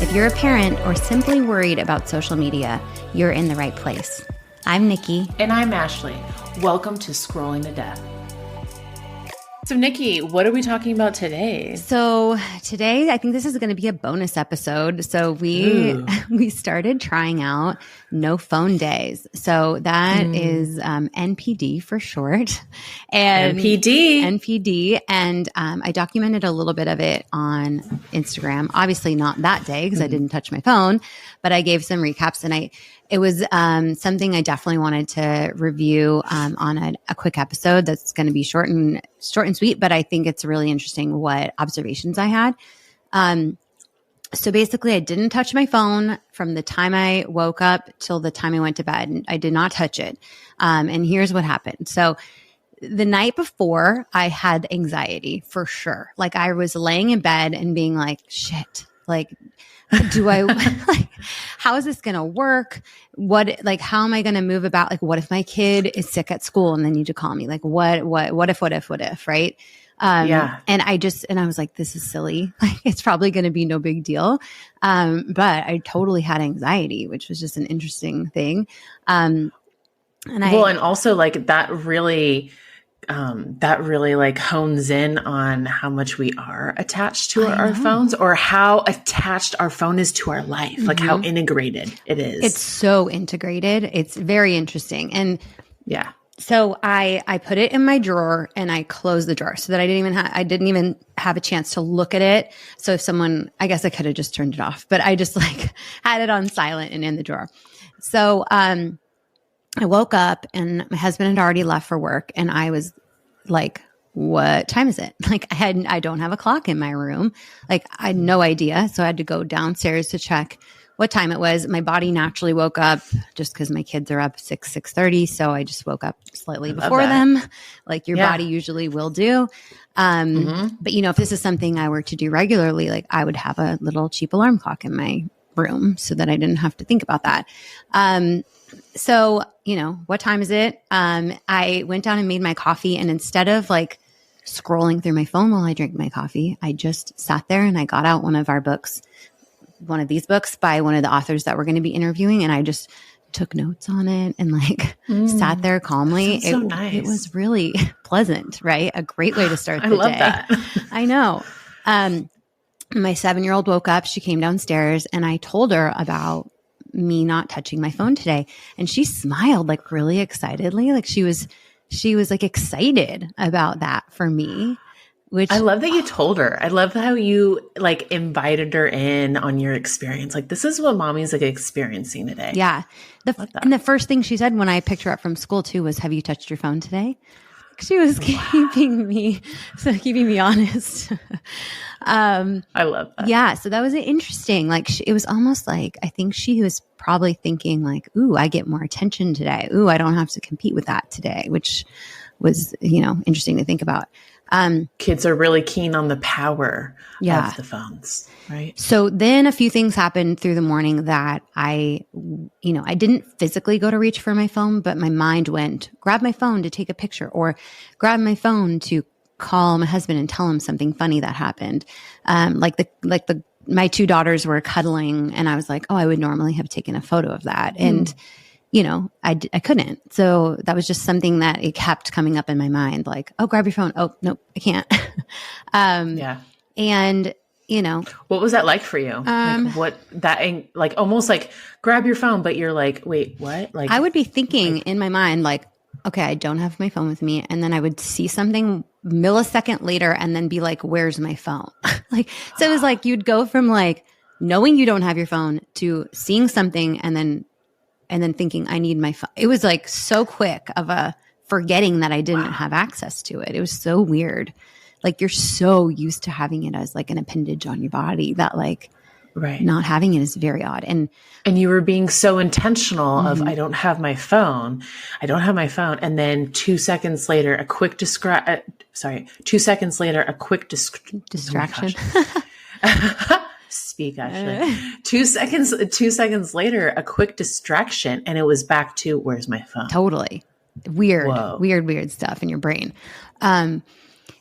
If you're a parent or simply worried about social media, you're in the right place. I'm Nicki. And I'm Ashley. Welcome to Scrolling to Death. So Nicki, what are we talking about today? So today, I think this is going to be a bonus episode. So we started trying out no phone days. So that is NPD for short. And NPD. And I documented a little bit of it on Instagram. Obviously not that day because I didn't touch my phone, but I gave some recaps, and it was something I definitely wanted to review on a quick episode that's going to be short and sweet, but I think it's really interesting what observations I had. So basically, I didn't touch my phone from the time I woke up till the time I went to bed. I did not touch it. And here's what happened. So the night before, I had anxiety for sure. Like I was laying in bed and being like, shit, like, do I like, how is this going to work? How am I going to move about? Like, what if my kid is sick at school and they need to call me? Like, what if, right? And I was like, this is silly. Like, it's probably going to be no big deal. But I totally had anxiety, which was just an interesting thing. And also like that really like hones in on how much we are attached to our phones, or how attached our phone is to our life, like how integrated it is. It's so integrated. It's very interesting. And yeah. So I put it in my drawer and I closed the drawer so that I didn't even have a chance to look at it. So if I guess I could have just turned it off, but I just like had it on silent and in the drawer. So, I woke up and my husband had already left for work, and I was like, what time is it? Like I don't have a clock in my room. Like I had no idea. So I had to go downstairs to check what time it was. My body naturally woke up just because my kids are up 6:30. So I just woke up slightly before them, like your body usually will do. But if this is something I were to do regularly, like I would have a little cheap alarm clock in my room so that I didn't have to think about that. So, what time is it? I went down and made my coffee, and instead of like scrolling through my phone while I drank my coffee, I just sat there and I got out one of these books by one of the authors that we're going to be interviewing. And I just took notes on it and like sat there calmly. So nice. It was really pleasant, right? A great way to start the day. I love that. I know. My 7-year-old woke up, she came downstairs, and I told her about me not touching my phone today. And she smiled like really excitedly. Like she was like excited about that for me, which I love that you told her. I love how you like invited her in on your experience. Like, this is what mommy's like experiencing today. Yeah. And the first thing she said when I picked her up from school too was, have you touched your phone today? She was keeping me honest. I love that. Yeah. So that was interesting. Like it was almost like, I think she was probably thinking like, ooh, I get more attention today. Ooh, I don't have to compete with that today, which was, interesting to think about. Kids are really keen on the power of the phones, right? So then a few things happened through the morning that I didn't physically go to reach for my phone, but my mind went, grab my phone to take a picture, or grab my phone to call my husband and tell him something funny that happened. My 2 daughters were cuddling, and I was like, oh, I would normally have taken a photo of that. And I couldn't. So that was just something that it kept coming up in my mind, like, oh, grab your phone. Oh, nope, I can't. And, what was that like for you? Almost like grab your phone, but you're like, wait, what? Like, I would be thinking in my mind, like, okay, I don't have my phone with me. And then I would see something millisecond later and then be like, where's my phone? So it was like, you'd go from like knowing you don't have your phone to seeing something and then thinking I need my phone. It was like so quick of a forgetting that I didn't have access to it. It was so weird. Like you're so used to having it as like an appendage on your body that like not having it is very odd. And you were being so intentional of, I don't have my phone. And then 2 seconds later, a quick distraction. Speak, Ashley. 2 seconds later, a quick distraction, and it was back to, where's my phone? Totally. Weird stuff in your brain. And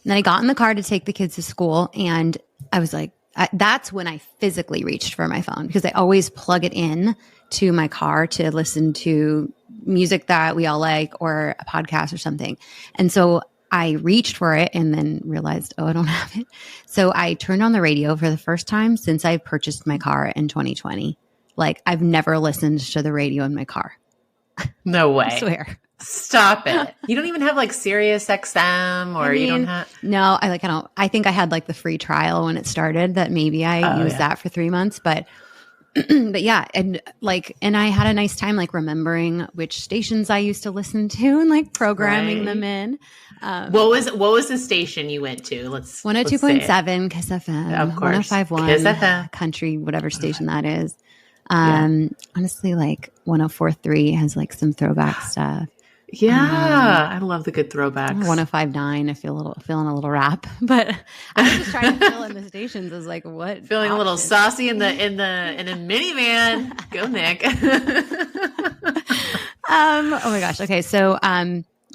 then I got in the car to take the kids to school, and I was like, that's when I physically reached for my phone, because I always plug it in to my car to listen to music that we all like or a podcast or something. And so I reached for it and then realized, oh, I don't have it. So I turned on the radio for the first time since I purchased my car in 2020. Like, I've never listened to the radio in my car. No way. I swear. Stop it. You don't even have like Sirius XM, or you don't have. No, I think I had like the free trial when it started, that maybe I used that for 3 months, but yeah. And I had a nice time like remembering which stations I used to listen to and like programming them in. What was the station you went to? 102.7 Kiss FM, of course. 105.1 Kiss FM. Country, whatever station that is. Honestly, like 104.3 has like some throwback stuff. Yeah, I love the good throwbacks. 105.9, I feel feeling a little rap, but I was just trying to fill in the stations. I was like, what? Feeling a little saucy in a minivan. Go, Nick. Oh my gosh. Okay, so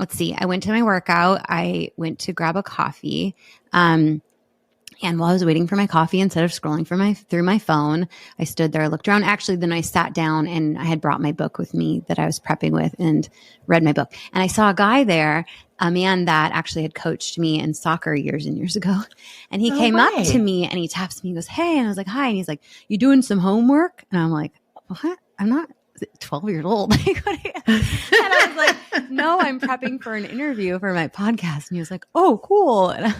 let's see. I went to my workout. I went to grab a coffee. And while I was waiting for my coffee, instead of scrolling through my phone, I stood there, looked around. Actually, then I sat down and I had brought my book with me that I was prepping with and read my book. And I saw a guy there, a man that actually had coached me in soccer years and years ago. And he came up to me and he taps me and goes, hey. And I was like, hi. And he's like, you doing some homework? And I'm like, what? I'm not 12 years old. And I was like, no, I'm prepping for an interview for my podcast. And he was like, oh, cool. And I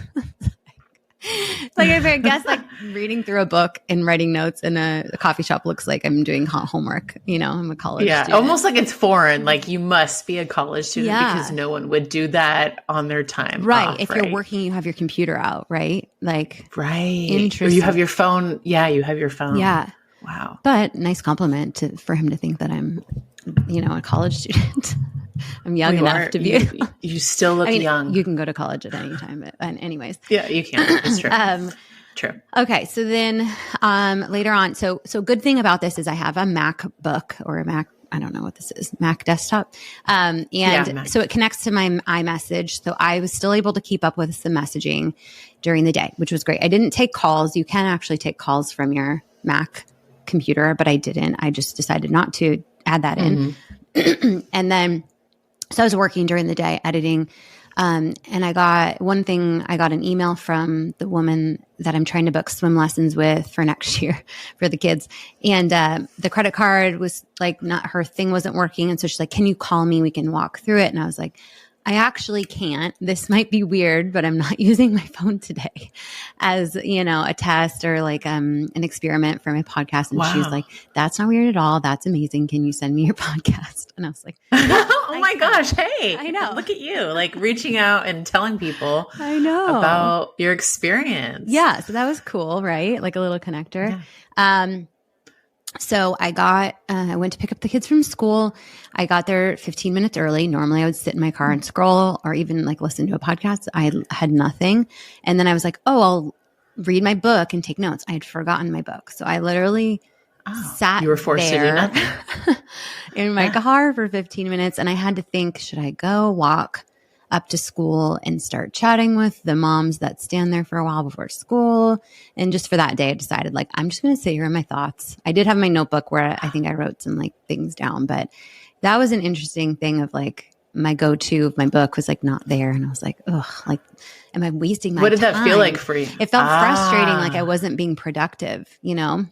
was like, I guess like reading through a book and writing notes in a coffee shop looks like I'm doing homework. I'm a college student. Almost like it's foreign. Like, you must be a college student because no one would do that on their time. Right. Off, if you're working, you have your computer out, right? Like, right. Interesting. Or you have your phone. Yeah, you have your phone. Yeah. Wow. But nice compliment for him to think that I'm, a college student. I'm young enough to be. You still look young. You can go to college at any time. But anyways. Yeah, you can. It's true. True. Okay. So then later on, so good thing about this is I have a MacBook or a Mac. I don't know what this is, Mac desktop. So it connects to my iMessage. So I was still able to keep up with some messaging during the day, which was great. I didn't take calls. You can actually take calls from your Mac computer, but I didn't. I just decided not to add that in. And then, so I was working during the day editing. And I got an email from the woman that I'm trying to book swim lessons with for next year for the kids. And the credit card was like, her thing wasn't working. And so she's like, can you call me? We can walk through it. And I was like, I actually can't. This might be weird, but I'm not using my phone today as, a test or like an experiment for my podcast. And she's like, that's not weird at all. That's amazing. Can you send me your podcast? And I was like, oh my gosh. Hey, I know. Look at you, like reaching out and telling people about your experience. Yeah. So that was cool, right? Like a little connector. Yeah. So I went to pick up the kids from school. I got there 15 minutes early. Normally I would sit in my car and scroll or even like listen to a podcast. I had nothing. And then I was like, I'll read my book and take notes. I had forgotten my book. So I literally sat You were forced to do nothing? in my car for 15 minutes. And I had to think, should I go walk up to school and start chatting with the moms that stand there for a while before school? And just for that day, I decided like, I'm just going to sit here in my thoughts. I did have my notebook where I think I wrote some like things down, but that was an interesting thing of like my go-to of my book was like not there. And I was like, ugh, like, am I wasting my time? What did that feel like for you? It felt frustrating. Like I wasn't being productive, Yeah.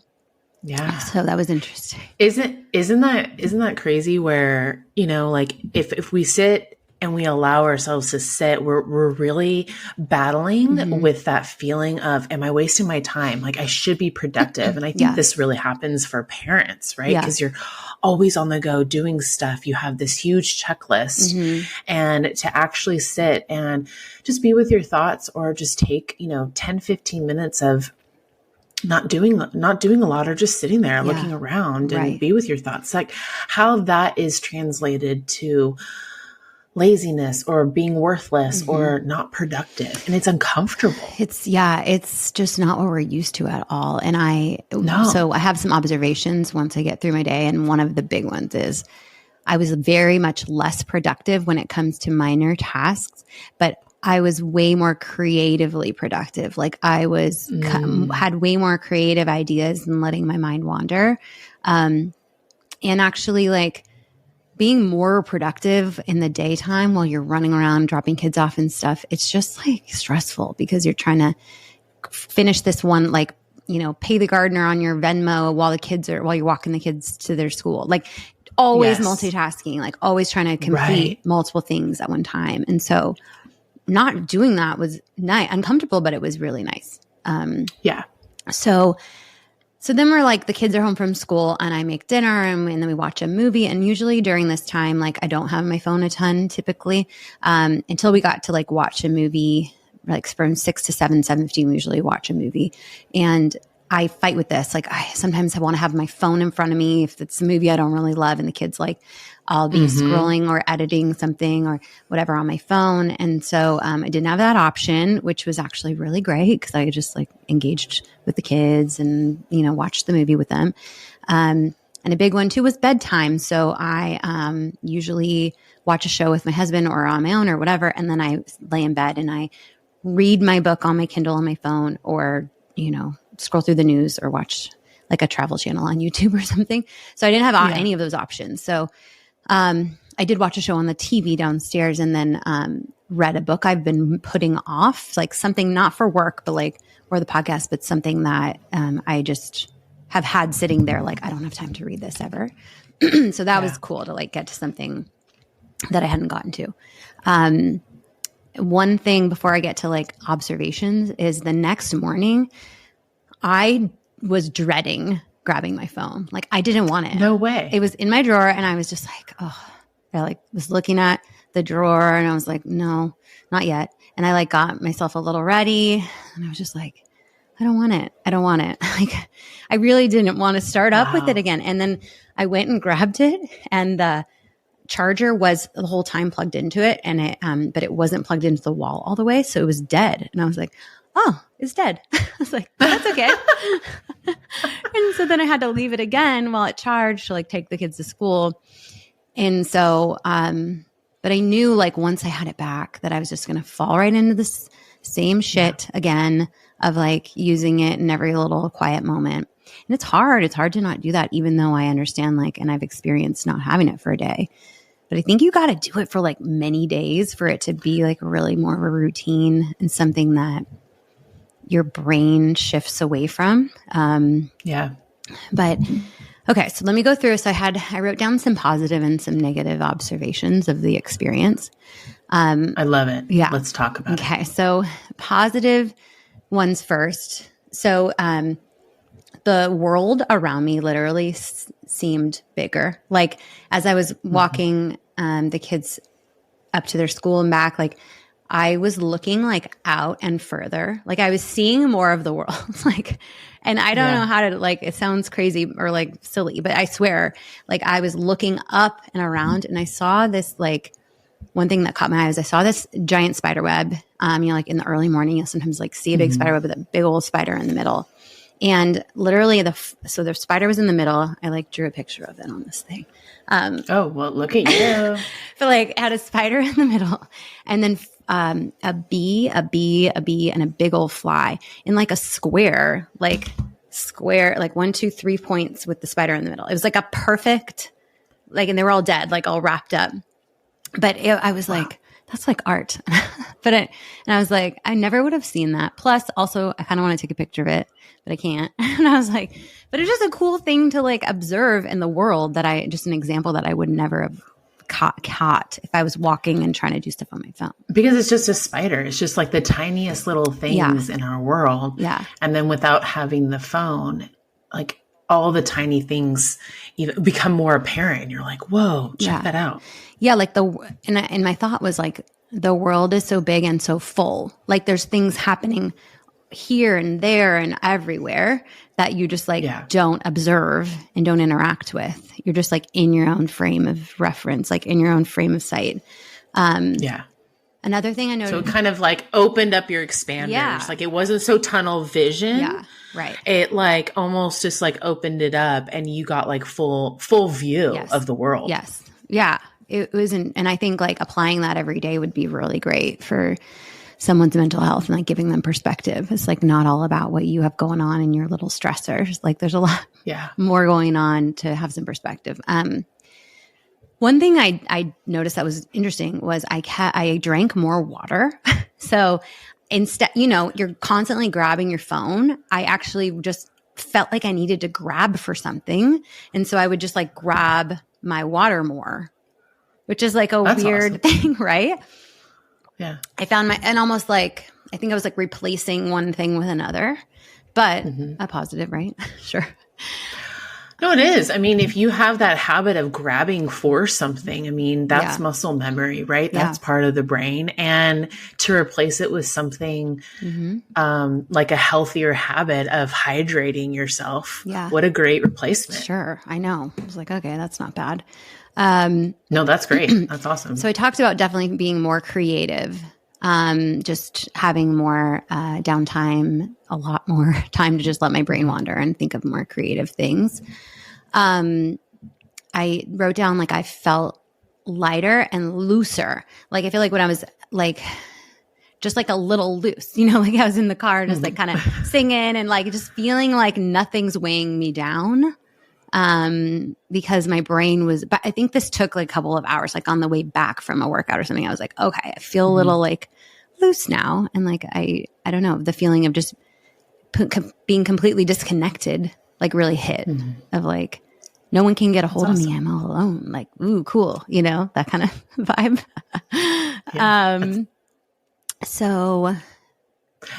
So that was interesting. Isn't that crazy where, like if we sit and we allow ourselves to sit, we're really battling with that feeling of, am I wasting my time? Like I should be productive. And I think this really happens for parents, right? Because you're always on the go doing stuff. You have this huge checklist and to actually sit and just be with your thoughts or just take, 10, 15 minutes of not doing a lot or just sitting there looking around and be with your thoughts. Like how that is translated to laziness or being worthless or not productive. And it's uncomfortable. It's just not what we're used to at all. And so I have some observations once I get through my day. And one of the big ones is I was very much less productive when it comes to minor tasks, but I was way more creatively productive. Like I was had way more creative ideas than letting my mind wander. And actually like being more productive in the daytime while you're running around dropping kids off and stuff, it's just like stressful because you're trying to finish this one, like, you know, pay the gardener on your Venmo while you're walking the kids to their school. Like always multitasking, like always trying to complete multiple things at one time. And so not doing that was uncomfortable, but it was really nice. So then we're like, the kids are home from school and I make dinner and then we watch a movie. And usually during this time, like I don't have my phone a ton typically, until we got to like watch a movie, like from 6 to 7:15, we usually watch a movie. And I fight with this. Like sometimes I want to have my phone in front of me if it's a movie I don't really love. And the kids like, I'll be scrolling or editing something or whatever on my phone. And so I didn't have that option, which was actually really great because I just like engaged with the kids and, you know, watched the movie with them. And a big one too was bedtime. So I usually watch a show with my husband or on my own or whatever. And then I lay in bed and I read my book on my Kindle on my phone or, you know, scroll through the news or watch like a travel channel on YouTube or something. So I didn't have any of those options. So I did watch a show on the TV downstairs and then read a book I've been putting off, like something not for work, but like, or the podcast, but something that I just have had sitting there. Like, I don't have time to read this ever. So that was cool to like get to something that I hadn't gotten to. One thing before I get to like observations is the next morning, I was dreading grabbing my phone. Like I didn't want it. No way. It was in my drawer and I was just like, oh, I like was looking at the drawer and I was like, no, not yet. And I like got myself a little ready and I was just like, I don't want it. I don't want it. Like I really didn't want to start up with it again. And then I went and grabbed it and the charger was the whole time plugged into it and it, but it wasn't plugged into the wall all the way. So it was dead. And I was like, oh, it's dead. I was like, that's okay. And so then I had to leave it again while it charged to like take the kids to school. And so, but I knew like once I had it back that I was just going to fall right into this same shit again of like using it in every little quiet moment. And it's hard. It's hard to not do that, even though I understand like, and I've experienced not having it for a day. But I think you got to do it for like many days for it to be like really more of a routine and something that your brain shifts away from. But okay, so let me go through. So I wrote down some positive and some negative observations of the experience. I love it. Yeah. Let's talk about it. Okay, so positive ones first. So the world around me literally seemed bigger. Like as I was walking the kids up to their school and back, like I was looking like out and further, like I was seeing more of the world. Like, and I don't know how to like, it sounds crazy or like silly, but I swear, like I was looking up and around and I saw this, like one thing that caught my eye was I saw this giant spider web. You know, like in the early morning, you'll sometimes like see a big spider web with a big old spider in the middle. And literally so the spider was in the middle. I like drew a picture of it on this thing. Oh, well, look at you. But like it had a spider in the middle and then a bee, and a big old fly in like a square, like 1, 2, 3 points with the spider in the middle. It was like a perfect, like, and they were all dead, like all wrapped up. But I was like, that's like art. And I was like, I never would have seen that. Plus also I kind of want to take a picture of it, but I can't. And I was like, but it's just a cool thing to like observe in the world just an example that I would never have caught if I was walking and trying to do stuff on my phone. Because it's just a spider. It's just like the tiniest little things in our world. Yeah. And then without having the phone, like all the tiny things become more apparent. And you're like, whoa, check that out. Yeah. Like and my thought was like, the world is so big and so full. Like there's things happening here and there and everywhere that you just like don't observe and don't interact with. You're just like in your own frame of reference, like in your own frame of sight. Another thing I noticed. So it kind of like opened up your expanders. Yeah. Like it wasn't so tunnel vision. Yeah. Right. It like almost just like opened it up and you got like full view of the world. Yes. Yeah. it wasn't. And I think like applying that every day would be really great for someone's mental health and like giving them perspective. It's like not all about what you have going on in your little stressors. Like there's a lot more going on to have some perspective. One thing I noticed that was interesting was I drank more water. So instead, you're constantly grabbing your phone. I actually just felt like I needed to grab for something. And so I would just like grab my water more, which is like That's weird thing, right? Yeah. I found and almost like, I think I was like replacing one thing with another, but a positive, right? Sure. No, it is. I mean, if you have that habit of grabbing for something, I mean, that's muscle memory, right? That's part of the brain. And to replace it with something like a healthier habit of hydrating yourself, what a great replacement. Sure. I know. I was like, okay, that's not bad. No, that's great. That's awesome. So I talked about definitely being more creative, just having more downtime, a lot more time to just let my brain wander and think of more creative things. I wrote down like I felt lighter and looser. Like I feel like when I was like just like a little loose, like I was in the car just like kind of singing and like just feeling like nothing's weighing me down. Because my brain was, but I think this took like a couple of hours, like on the way back from a workout or something. I was like, okay, I feel a little like loose now. And like, I don't know, the feeling of just being completely disconnected, like really hit of like, no one can get a hold of me. I'm all alone. Like, ooh, cool. That kind of vibe. So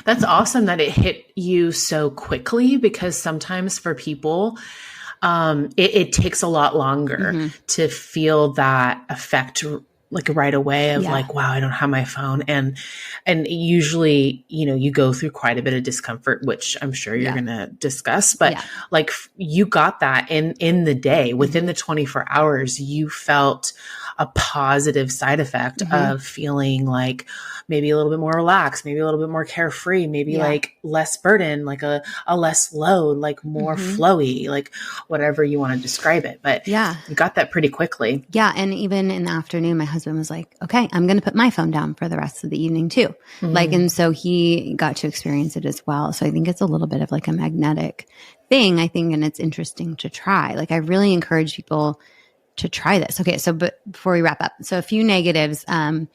that's awesome that it hit you so quickly, because sometimes for people, it takes a lot longer to feel that effect like right away of like, wow, I don't have my phone. And usually, you go through quite a bit of discomfort, which I'm sure you're going to discuss, but like you got that in the day, within the 24 hours, you felt a positive side effect of feeling like maybe a little bit more relaxed, maybe a little bit more carefree, maybe like less burden, like a less load, like more flowy, like whatever you want to describe it. But you got that pretty quickly. Yeah. And even in the afternoon, my husband was like, okay, I'm going to put my phone down for the rest of the evening too. Like, and so he got to experience it as well. So I think it's a little bit of like a magnetic thing, I think, and it's interesting to try. Like I really encourage people to try this. Okay. So, but before we wrap up, so a few negatives, so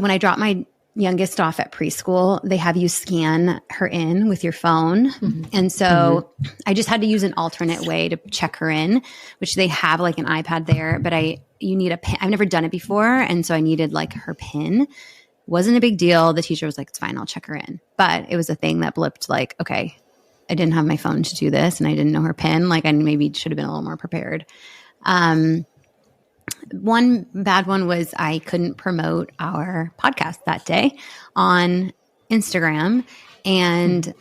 when I dropped my youngest off at preschool, they have you scan her in with your phone. And so I just had to use an alternate way to check her in, which they have like an iPad there, but you need a pin. I've never done it before. And so I needed like her pin. Wasn't a big deal. The teacher was like, it's fine, I'll check her in. But it was a thing that blipped like, okay, I didn't have my phone to do this and I didn't know her pin. Like I maybe should have been a little more prepared. One bad one was I couldn't promote our podcast that day on Instagram. And,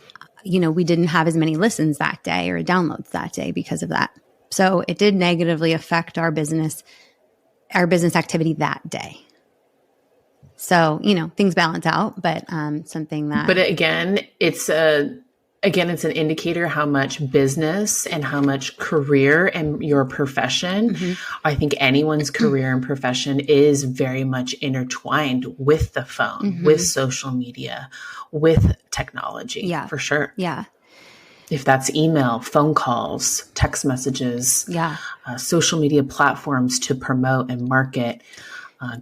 we didn't have as many listens that day or downloads that day because of that. So it did negatively affect our business activity that day. So, things balance out, but something that. But again, it's an indicator how much business and how much career and your profession, I think anyone's career and profession is very much intertwined with the phone, with social media, with technology, for sure. Yeah. If that's email, phone calls, text messages, social media platforms to promote and market,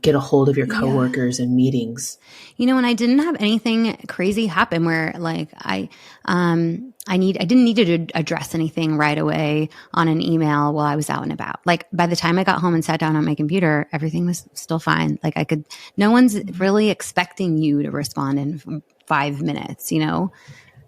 get a hold of your coworkers and meetings. And I didn't have anything crazy happen where like I didn't need to address anything right away on an email while I was out and about. Like by the time I got home and sat down on my computer, everything was still fine. Like no one's really expecting you to respond in 5 minutes,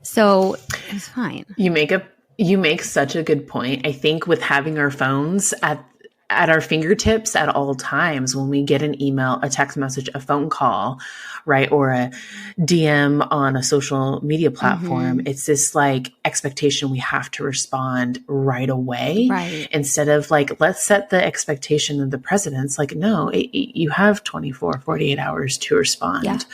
So it was fine. You make such a good point. I think with having our phones at our fingertips at all times, when we get an email, a text message, a phone call, right, or a DM on a social media platform, it's this like expectation we have to respond right away. Right. Instead of like, let's set the expectation of the precedence. Like, no, you have 24, 48 hours to respond.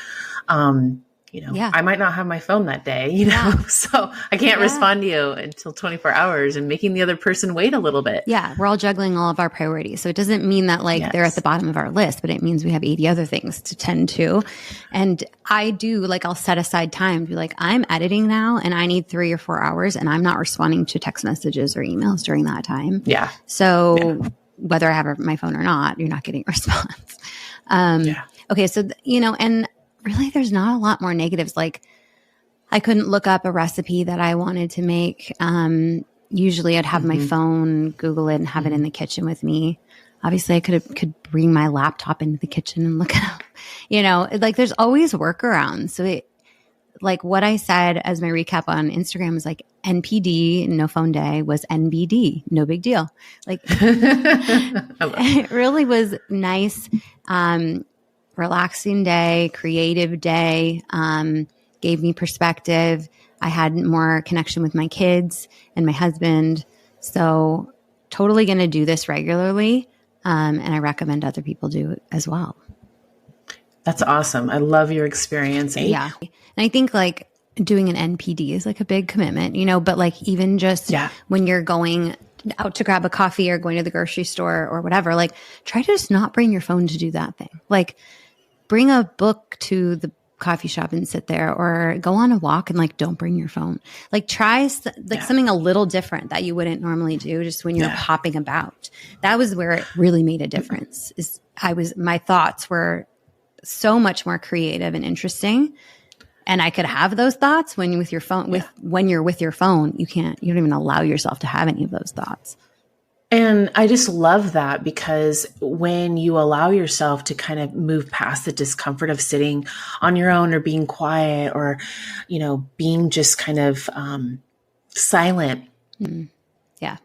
I might not have my phone that day, so I can't respond to you until 24 hours and making the other person wait a little bit. Yeah. We're all juggling all of our priorities. So it doesn't mean that they're at the bottom of our list, but it means we have 80 other things to tend to. And I do I'll set aside time to be like, I'm editing now and I need 3 or 4 hours and I'm not responding to text messages or emails during that time. Yeah. So whether I have my phone or not, you're not getting a response. Okay. So, and really there's not a lot more negatives. I couldn't look up a recipe that I wanted to make. Usually I'd have my phone, Google it and have it in the kitchen with me. Obviously I could bring my laptop into the kitchen and look it up, there's always workarounds. So what I said as my recap on Instagram was NPD, no phone day, was NBD, no big deal. It really was nice, relaxing day, creative day, gave me perspective. I had more connection with my kids and my husband. So totally going to do this regularly. And I recommend other people do it as well. That's awesome. I love your experience. Yeah. And I think doing an NPD is a big commitment, but even just when you're going out to grab a coffee or going to the grocery store or whatever, try to just not bring your phone to do that thing. Bring a book to the coffee shop and sit there, or go on a walk and don't bring your phone. Try something a little different that you wouldn't normally do just when you're hopping about. That was where it really made a difference. My thoughts were so much more creative and interesting. And I could have those thoughts when you're with your phone. When you're with your phone, you don't even allow yourself to have any of those thoughts. And I just love that, because when you allow yourself to kind of move past the discomfort of sitting on your own or being quiet or, being just kind of silent. Mm. Yeah.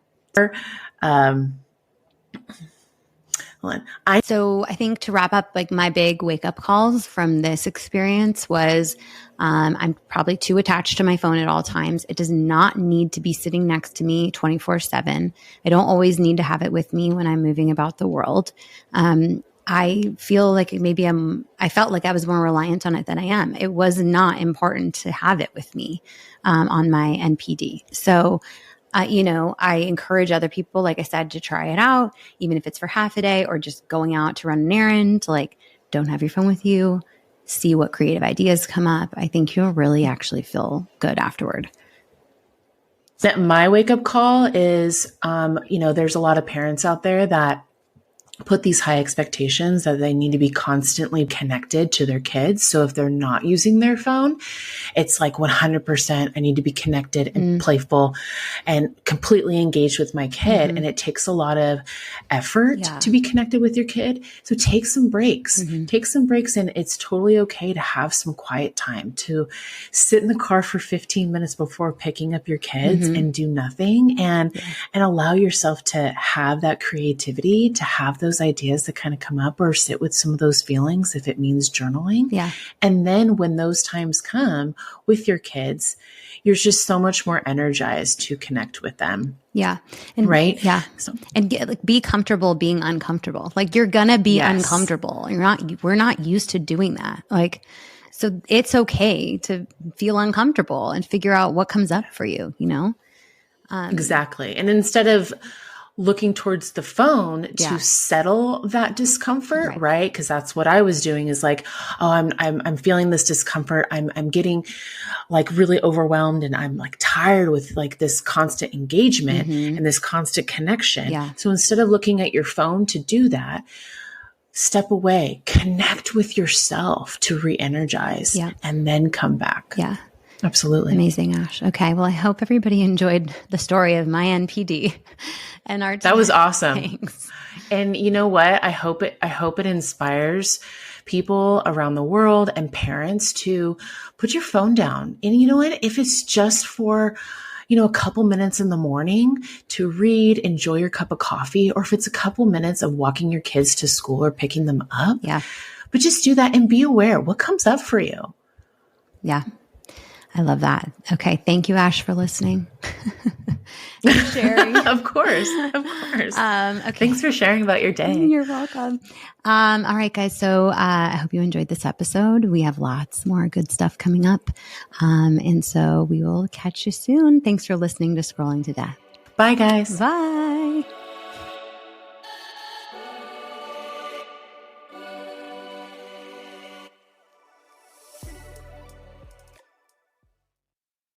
So I think to wrap up, my big wake up calls from this experience was, I'm probably too attached to my phone at all times. It does not need to be sitting next to me 24/7. I don't always need to have it with me when I'm moving about the world. I feel like I felt like I was more reliant on it than I am. It was not important to have it with me, on my NPD. So I encourage other people, like I said, to try it out, even if it's for half a day or just going out to run an errand. Don't have your phone with you. See what creative ideas come up. I think you'll really actually feel good afterward. That my wake up call is, there's a lot of parents out there that put these high expectations that they need to be constantly connected to their kids. So if they're not using their phone, it's 100%, I need to be connected and playful and completely engaged with my kid. And it takes a lot of effort to be connected with your kid. So take some breaks, and it's totally okay to have some quiet time, to sit in the car for 15 minutes before picking up your kids and do nothing, and allow yourself to have that creativity, to have those ideas that kind of come up, or sit with some of those feelings if it means journaling. Yeah. And then when those times come with your kids, you're just so much more energized to connect with them. Yeah. And, right. Yeah. So, and be comfortable being uncomfortable. You're going to be uncomfortable. We're not used to doing that. So it's okay to feel uncomfortable and figure out what comes up for you, Exactly. And instead of looking towards the phone to settle that discomfort, right? Because that's what I was doing, is I'm feeling this discomfort. I'm getting really overwhelmed, and I'm tired with this constant engagement and this constant connection. Yeah. So instead of looking at your phone to do that, step away, connect with yourself to re-energize, and then come back. Yeah. Absolutely. Amazing, Ash. Okay. Well, I hope everybody enjoyed the story of my NPD and our That was awesome. Thanks. And you know what? I hope it inspires people around the world and parents to put your phone down. And you know what? If it's just for, a couple minutes in the morning to read, enjoy your cup of coffee, or if it's a couple minutes of walking your kids to school or picking them up. Yeah. But just do that and be aware what comes up for you. Yeah. I love that. Okay. Thank you, Ash, for listening. Sharing. Of course. Okay. Thanks for sharing about your day. You're welcome. All right, guys. So I hope you enjoyed this episode. We have lots more good stuff coming up. And so we will catch you soon. Thanks for listening to Scrolling to Death. Bye, guys. Bye.